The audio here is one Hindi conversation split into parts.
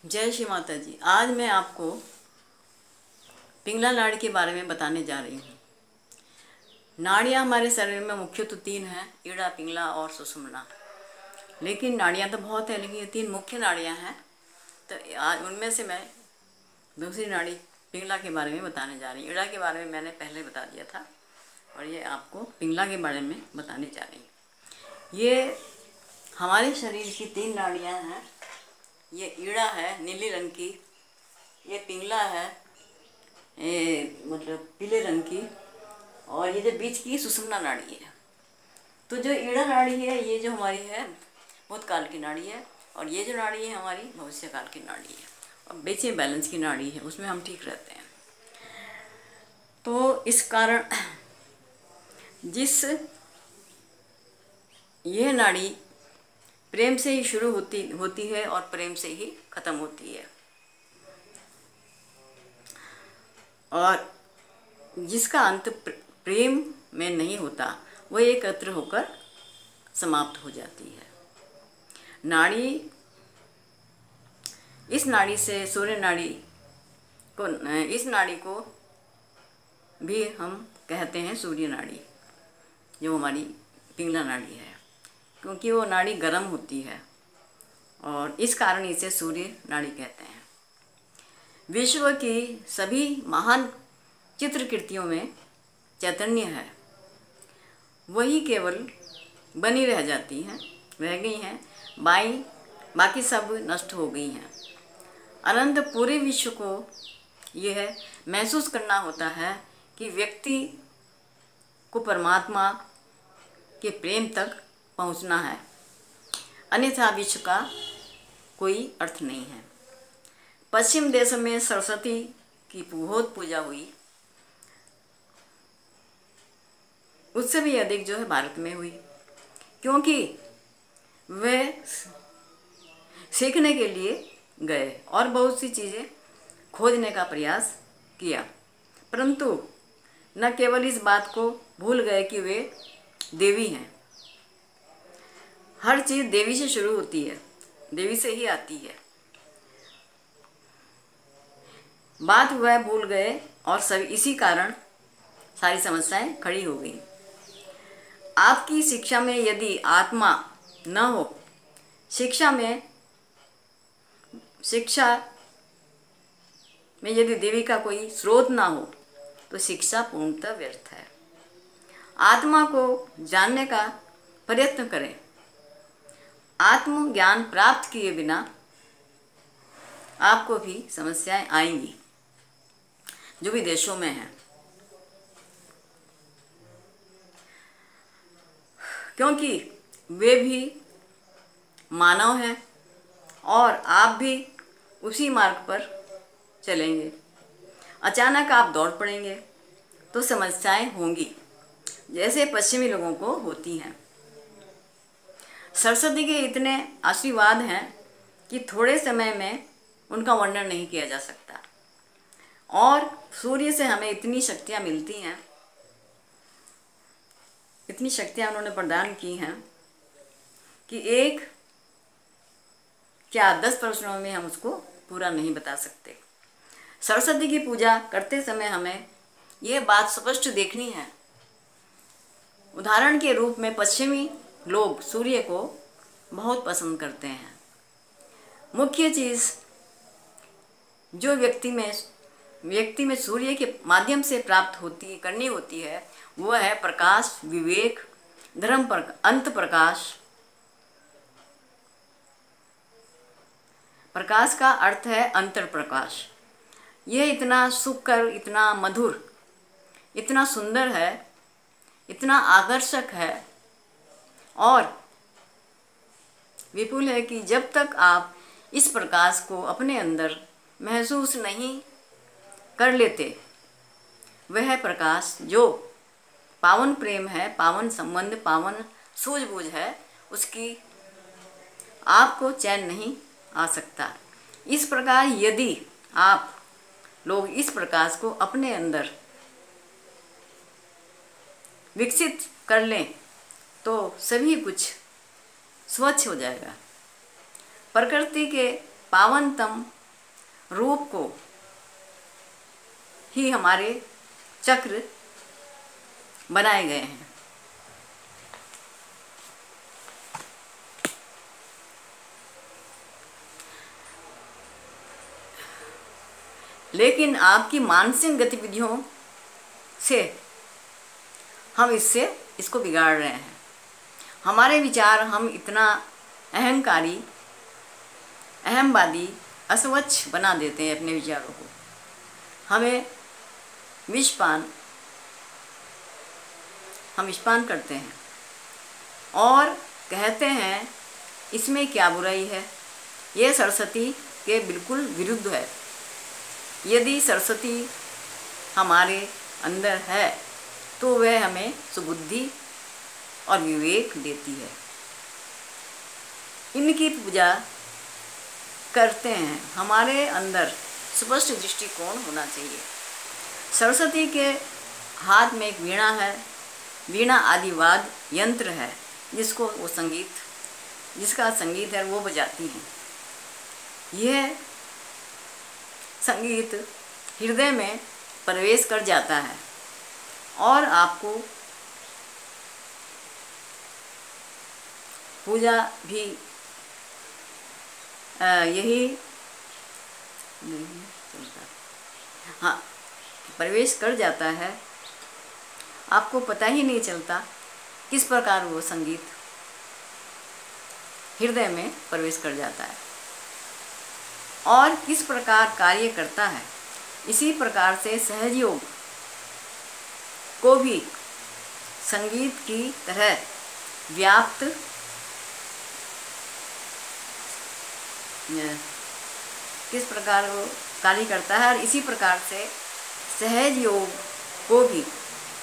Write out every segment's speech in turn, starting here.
जय श्री माता जी। आज मैं आपको पिंगला नाड़ी के बारे में बताने जा रही हूँ। नाड़ियाँ हमारे शरीर में मुख्य तो तीन हैं, ईड़ा, पिंगला और सुषुम्ना। लेकिन नाड़ियाँ तो बहुत हैं, लेकिन ये तीन मुख्य नाड़ियाँ हैं। तो आज उनमें से मैं दूसरी नाड़ी पिंगला के बारे में बताने जा रही हूँ। ईड़ा के बारे में मैंने पहले बता दिया था और ये आपको पिंगला के बारे में बताने जा रही हूँ। ये हमारे शरीर की तीन नाड़ियाँ हैं। ये ईड़ा है नीली रंग की, ये पिंगला है मतलब पीले रंग की, और ये जो बीच की सुषुम्ना नाड़ी है। तो जो ईड़ा नाड़ी है ये जो हमारी है भूतकाल की नाड़ी है, और ये जो नाड़ी है हमारी भविष्यकाल की नाड़ी है, और बीच में बैलेंस की नाड़ी है, उसमें हम ठीक रहते हैं। तो इस कारण जिस यह नाड़ी प्रेम से ही शुरू होती है और प्रेम से ही खत्म होती है, और जिसका अंत प्रेम में नहीं होता वह एकत्र होकर समाप्त हो जाती है। नाड़ी, इस नाड़ी से सूर्य नाड़ी को, इस नाड़ी को भी हम कहते हैं सूर्य नाड़ी, जो हमारी पिंगला नाड़ी है, क्योंकि वो नाड़ी गर्म होती है और इस कारण इसे सूर्य नाड़ी कहते हैं। विश्व की सभी महान चित्रकृतियों में चैतन्य है, वही केवल बनी रह जाती हैं, रह गई हैं, बाकी सब नष्ट हो गई हैं। अनंत पूरे विश्व को यह महसूस करना होता है कि व्यक्ति को परमात्मा के प्रेम तक पहुंचना है, अन्यथा विश्व का कोई अर्थ नहीं है। पश्चिम देश में सरस्वती की बहुत पूजा हुई, उससे भी अधिक जो है भारत में हुई, क्योंकि वे सीखने के लिए गए और बहुत सी चीज़ें खोजने का प्रयास किया, परंतु न केवल इस बात को भूल गए कि वे देवी हैं। हर चीज़ देवी से शुरू होती है, देवी से ही आती है। बात वह भूल गए और सब इसी कारण सारी समस्याएं खड़ी हो गई। आपकी शिक्षा में यदि आत्मा न हो, शिक्षा में यदि देवी का कोई स्रोत ना हो, तो शिक्षा पूर्णतः व्यर्थ है। आत्मा को जानने का प्रयत्न करें। आत्मज्ञान प्राप्त किए बिना आपको भी समस्याएं आएंगी, जो भी देशों में हैं, क्योंकि वे भी मानव हैं और आप भी उसी मार्ग पर चलेंगे। अचानक आप दौड़ पड़ेंगे तो समस्याएं होंगी, जैसे पश्चिमी लोगों को होती हैं। सरस्वती के इतने आशीर्वाद हैं कि थोड़े समय में उनका वर्णन नहीं किया जा सकता, और सूर्य से हमें इतनी शक्तियाँ मिलती हैं, इतनी शक्तियाँ उन्होंने प्रदान की हैं कि एक क्या 10 प्रश्नों में हम उसको पूरा नहीं बता सकते। सरस्वती की पूजा करते समय हमें यह बात स्पष्ट देखनी है। उदाहरण के रूप में पश्चिमी लोग सूर्य को बहुत पसंद करते हैं। मुख्य चीज़ जो व्यक्ति में सूर्य के माध्यम से प्राप्त करनी होती है, वह है प्रकाश, विवेक, धर्म पर अंत प्रकाश। प्रकाश का अर्थ है अंतर प्रकाश। यह इतना सुखकर, इतना मधुर, इतना सुंदर है, इतना आकर्षक है और विपुल है कि जब तक आप इस प्रकाश को अपने अंदर महसूस नहीं कर लेते, वह प्रकाश जो पावन प्रेम है, पावन संबंध, पावन सूझबूझ है, उसकी आपको चैन नहीं आ सकता। इस प्रकार यदि आप लोग इस प्रकाश को अपने अंदर विकसित कर लें तो सभी कुछ स्वच्छ हो जाएगा। प्रकृति के पावनतम रूप को ही हमारे चक्र बनाए गए हैं। लेकिन आपकी मानसिक गतिविधियों से हम इसको बिगाड़ रहे हैं। हमारे विचार हम इतना अहंकारी, अहमवादी, अस्वच्छ बना देते हैं अपने विचारों को। हम विषपान करते हैं और कहते हैं इसमें क्या बुराई है, ये सरस्वती के बिल्कुल विरुद्ध है। यदि सरस्वती हमारे अंदर है तो वह हमें सुबुद्धि और विवेक देती है। इनकी पूजा करते हैं। हमारे अंदर स्पष्ट दृष्टिकोण होना चाहिए। सरस्वती के हाथ में एक वीणा है। वीणा आदिवाद यंत्र है जिसका संगीत है वो बजाती हैं। यह संगीत हृदय में प्रवेश कर जाता है और आपको पूजा भी यही हाँ प्रवेश कर जाता है। आपको पता ही नहीं चलता किस प्रकार वो संगीत हृदय में प्रवेश कर जाता है और किस प्रकार कार्य करता है। इसी प्रकार से सहयोग को भी संगीत की तरह व्याप्त किस प्रकार वो कार्य करता है और इसी प्रकार से सहज योग को भी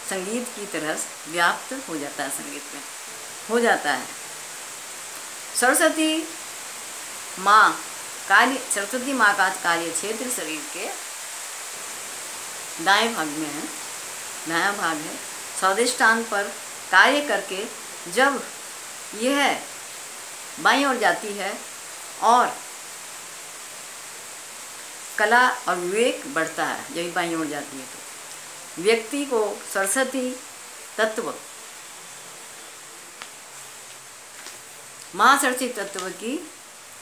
संगीत की तरह व्याप्त हो जाता है, संगीत में हो जाता है। सरस्वती माँ का कार्य क्षेत्र शरीर के दाएं भाग में है, दायां भाग है। स्वादिष्टांग पर कार्य करके जब यह बाईं ओर जाती है और कला और विवेक बढ़ता है, जब बाईं ओर जाती है तो व्यक्ति को सरस्वती तत्व, महासरस्वती तत्व की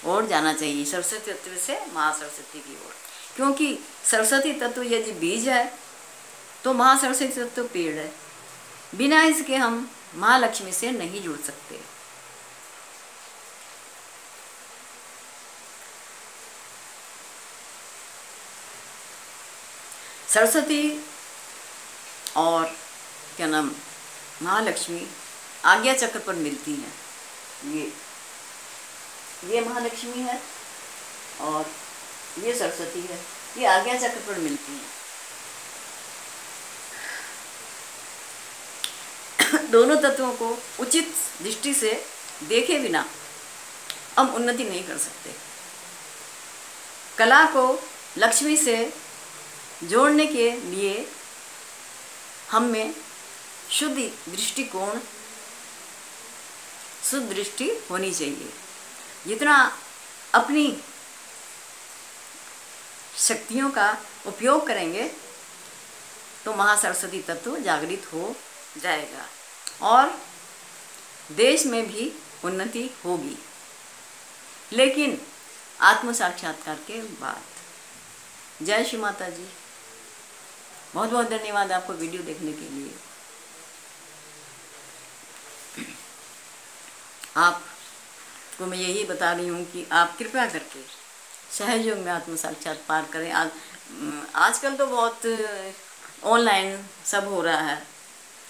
ओर जाना चाहिए। सरस्वती तत्व से महासरस्वती की ओर, क्योंकि सरस्वती तत्व यदि बीज है तो महासरस्वती तत्व पेड़ है। बिना इसके हम महालक्ष्मी से नहीं जुड़ सकते। सरस्वती और क्या नाम महालक्ष्मी आज्ञा चक्र पर मिलती हैं। ये महालक्ष्मी है और ये सरस्वती है, ये आज्ञा चक्र पर मिलती हैं। दोनों तत्वों को उचित दृष्टि से देखे बिना हम उन्नति नहीं कर सकते। कला को लक्ष्मी से जोड़ने के लिए हम में शुद्ध दृष्टि होनी चाहिए। जितना अपनी शक्तियों का उपयोग करेंगे तो महासरस्वती तत्व जागृत हो जाएगा और देश में भी उन्नति होगी, लेकिन आत्म साक्षात्कार के बाद। जय श्री माता जी। बहुत बहुत धन्यवाद आपको वीडियो देखने के लिए। आपको मैं यही बता रही हूँ कि आप कृपया करके सहयोग में आत्म साक्षात्कार करें। आजकल तो बहुत ऑनलाइन सब हो रहा है।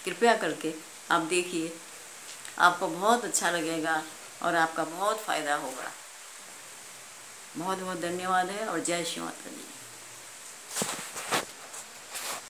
कृपया करके आप देखिए, आपको बहुत अच्छा लगेगा और आपका बहुत फ़ायदा होगा। बहुत बहुत धन्यवाद है और जय श्री माता जी।